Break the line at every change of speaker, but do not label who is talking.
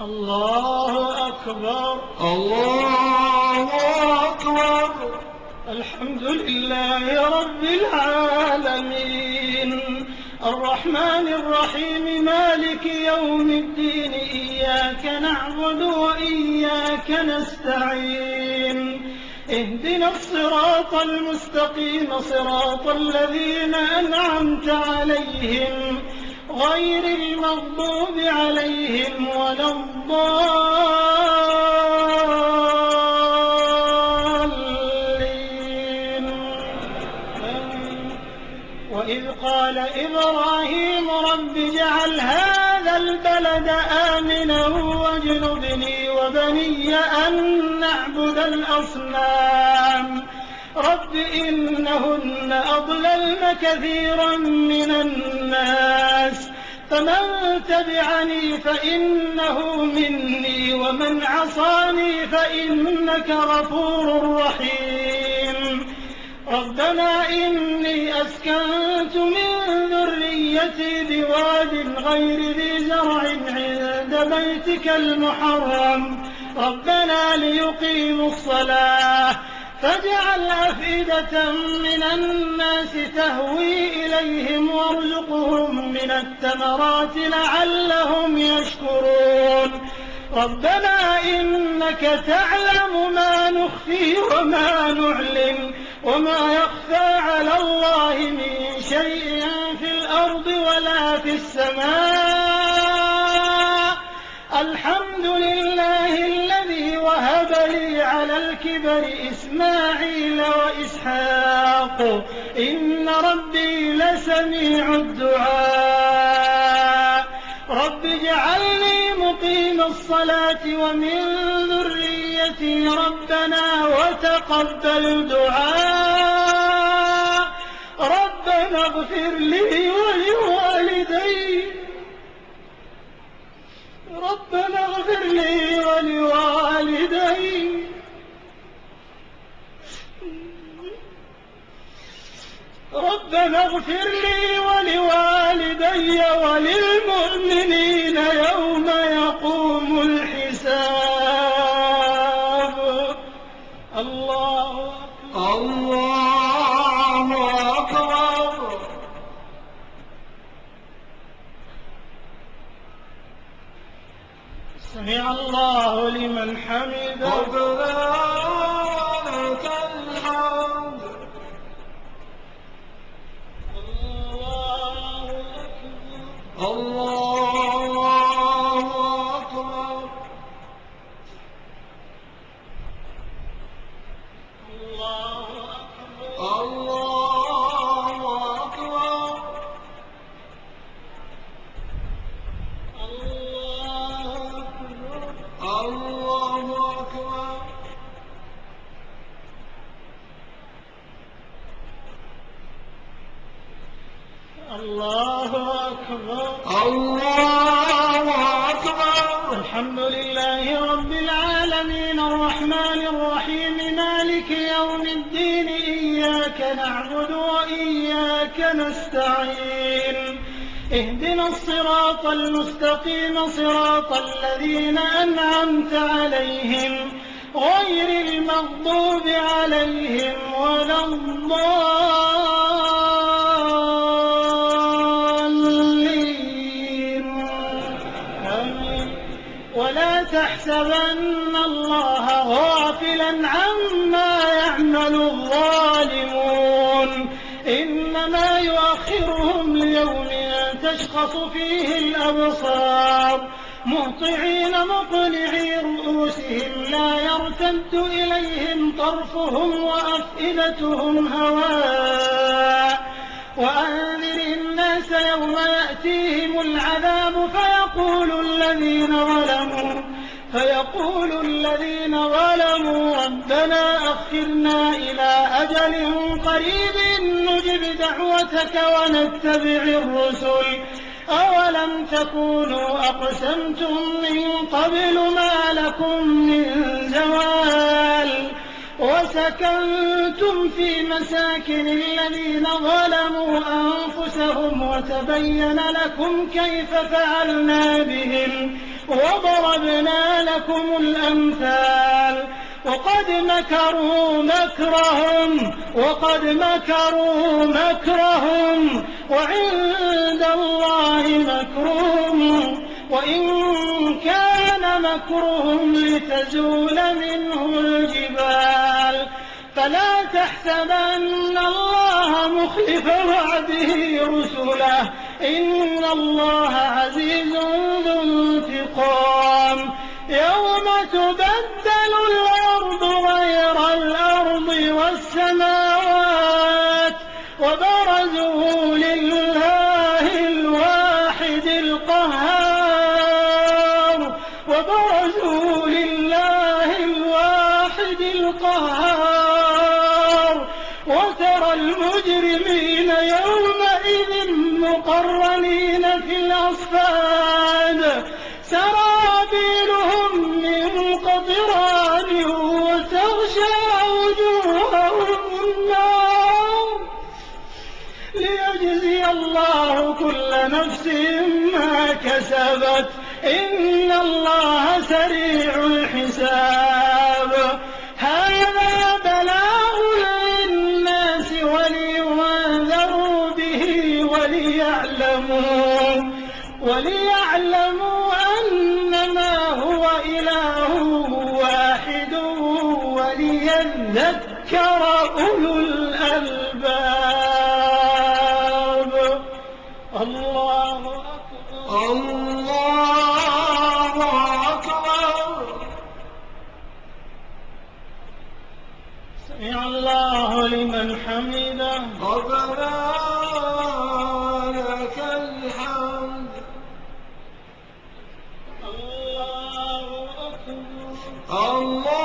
الله أكبر.
الله أكبر.
الحمد لله رب العالمين الرحمن الرحيم مالك يوم الدين إياك نعبد وإياك نستعين اهدنا الصراط المستقيم صراط الذين أنعمت عليهم غير المغضوب عليهم ولا الضالين. وإذ قال إبراهيم رب اجعل هذا البلد آمنا واجنبني وبني أن نعبد الأصنام رب إنهن أضللن كثيرا من الناس فمن تبعني فإنه مني ومن عصاني فإنك غفور رحيم. ربنا إني أسكنت من ذريتي بواد غير ذي زرع عند بيتك المحرم ربنا ليقيموا الصلاة فاجعل أفئدة من الناس تهوي إليهم وارزقهم من الثمرات لعلهم يشكرون. ربنا إنك تعلم ما نخفي وما نعلن وما يخفى على الله من شيء في الأرض ولا في السماء. الحمد لله الذي وهب لي على الكبر إسماعيل وإسحاق إن ربي لسميع الدعاء. رب اجعلني مقيم الصلاة ومن ذريتي ربنا وتقبل دعاء. ربنا اغفر لي ولوالدي ربنا اغفر لي ولوالدي ربنا اغفر لي ولوالدي وللمؤمنين يوم يقوم الحساب. الله أكبر.
الله أكبر.
سمع الله لمن حمده.
ربنا ولك الحمد. الله أكبر.
الله أكبر.
الله أكبر. الله أكبر.
الله أكبر.
الله أكبر.
الحمد لله رب العالمين الرحمن الرحيم مالك يوم الدين إياك نعبد وإياك نستعين اهدنا الصراط المستقيم صراط الذين أنعمت عليهم غير المغضوب عليهم ولا الضالين. آمين. ولا تحسبن الله غافلا عما يعمل الظالمون إنما يؤخرهم ليوم تشخص فيه الأبصار مهطعين مقنعي رؤوسهم لا يرتد إليهم طرفهم وأفئدتهم هواء. وأنذر الناس يوم يأتيهم العذاب فيقول الذين ظلموا ربنا أخرنا إلى أجل قريب نجب دعوتك ونتبع الرسل أولم تكونوا أقسمتم من قبل ما لكم من زوال وسكنتم في مساكن الذين ظلموا أنفسهم وتبين لكم كيف فعلنا بهم وضربنا لكم الأمثال وقد مكروا مكرهم وعند الله مكرهم وإن كان مكرهم لتزول منه الجبال فلا تحسبن الله مخلف وعده رسله إن الله عزيز ذو انتقام يوم تبدل الأرض غير الأرض والسماوات وبرزوا لله الواحد القهار وترى المجرمين يومئذ مقرنين في الأصفاد سرابيلهم من قطران وتغشى وجوههم النار ليجزي الله كل نفس ما كسبت إن الله سريع الحساب هذا بلاء للناس ولينذروا به وليعلموا أنما هو إله واحد وليذكر أولو الألباب الله أكبر
الله أكبر
سمع الله لمن حمده
ربنا لك الحمد
الله أكبر
الله